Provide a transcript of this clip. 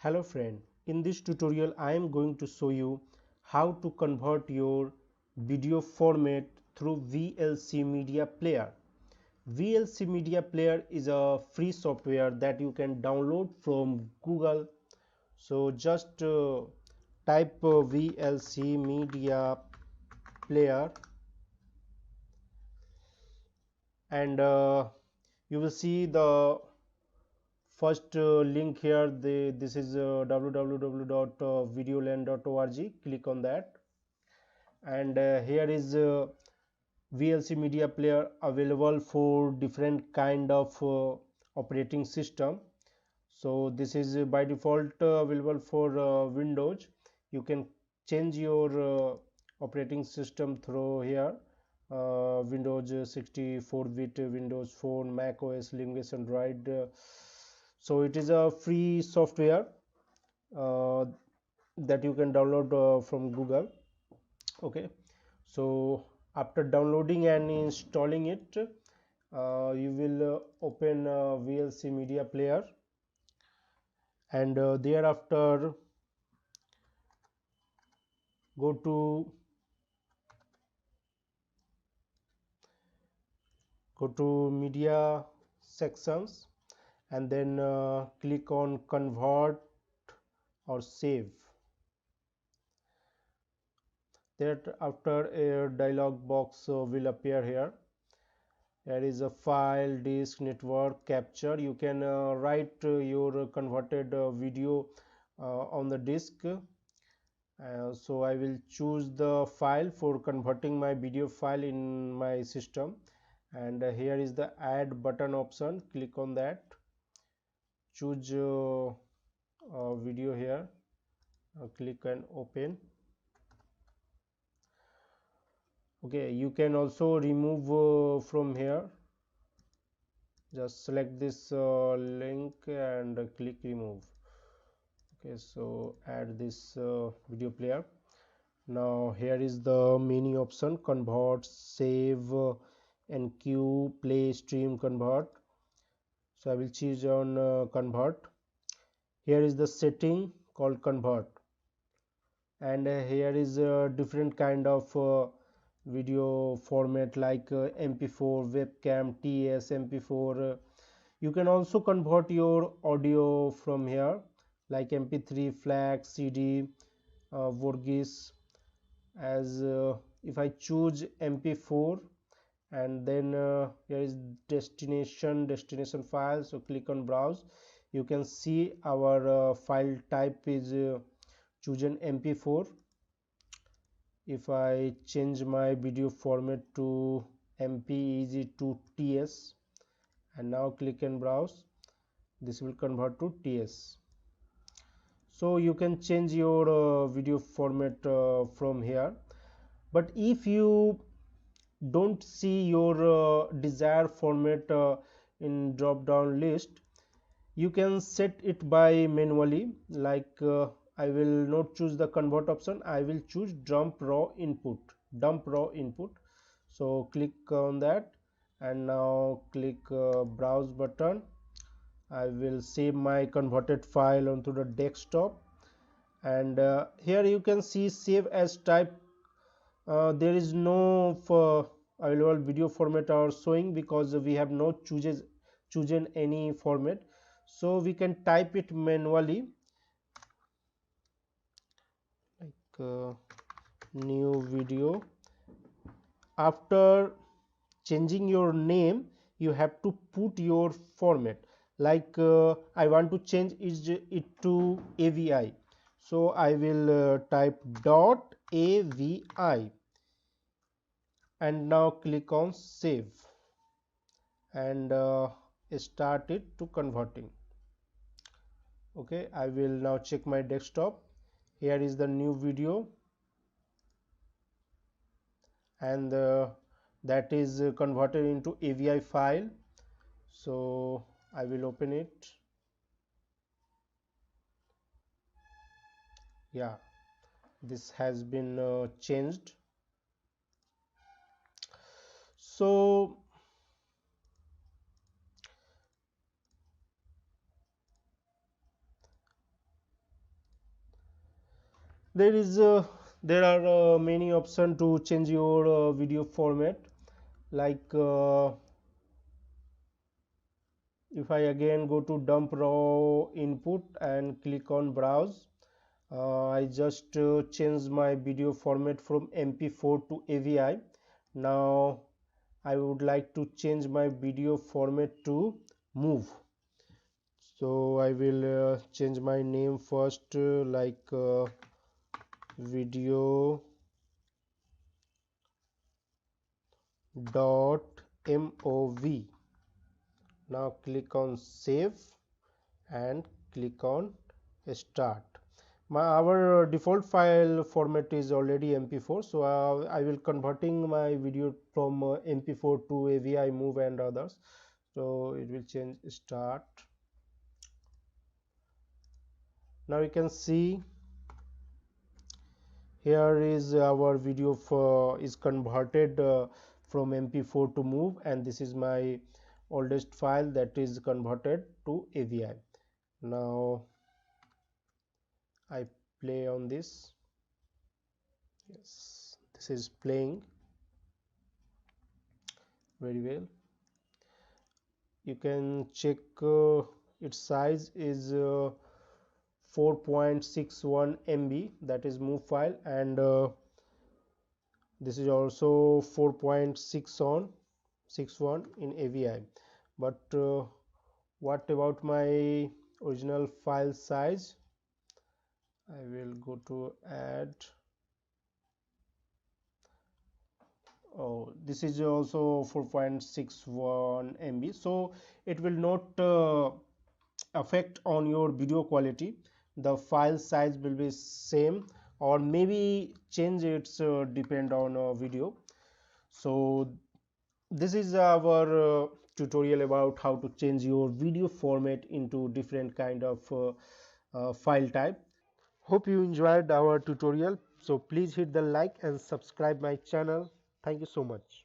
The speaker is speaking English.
Hello friend, in this tutorial I am going to show you how to convert your video format through VLC Media Player. VLC Media Player is a free software that you can download from Google. So just type VLC Media Player and you will see the first link here. This is www.videoland.org. Click on that and here is VLC Media Player available for different kind of operating system. So this is by default available for Windows. You can change your operating system through here. Windows 64-bit, Windows Phone, Mac OS, Linux, Android. So it is a free software uh, that you can download from Google. Okay, so after downloading and installing it, you will open VLC Media Player and thereafter go to media sections and then click on convert or save. Thereafter a dialog box will appear here. There is a file, disk, network, capture. You can write your converted video on the disk. So I will choose the file for converting my video file in my system, and here is the add button option. Click on that, choose video here, click and open. Okay, you can also remove from here. Just select this link and click remove. Okay, so add this video player. Now here is the menu option: convert, save, enqueue, play, stream, convert. So I will choose on convert. Here is the setting called convert, and here is a different kind of video format like MP4, webcam, TS, MP4. You can also convert your audio from here like MP3, FLAC, CD, Vorgis. As if I choose MP4 and then here is destination file, so click on browse. You can see our file type is chosen MP4. If I change my video format to MPEG to TS and now click and browse, this will convert to TS. So you can change your video format from here. But if you don't see your desired format in drop down list, you can set it by manually. Like I will not choose the convert option, I will choose dump raw input. So click on that and now click browse button. I will save my converted file onto the desktop, and here you can see save as type. There is no available video format are showing because we have not chosen any format, so we can type it manually like new video. After changing your name, you have to put your format. Like I want to change it to AVI, so I will type dot AVI and now click on save and start it to converting. Okay, I will now check my desktop. Here is the new video, and that is converted into AVI file. So I will open it. Yeah, this has been changed. So there is there are many options to change your video format, like if I again go to dump raw input and click on browse, I just change my video format from MP4 to AVI. Now I would like to change my video format to move. So I will change my name first, like video dot mov. Now click on save and click on start. Our default file format is already MP4, so I will converting my video from MP4 to AVI, move and others. So it will change start. Now you can see here is our video is converted from MP4 to move, and this is my oldest file that is converted to AVI. Now I play on this. Yes, this is playing very well. You can check its size is 4.61 MB, that is move file, and this is also 4.61 in AVI. But what about my original file size? I will go to add. Oh, this is also 4.61 MB, so it will not affect on your video quality. The file size will be same, or maybe change its depend on video. So this is our tutorial about how to change your video format into different kind of file type. Hope you enjoyed our tutorial. So please hit the like and subscribe my channel. Thank you so much.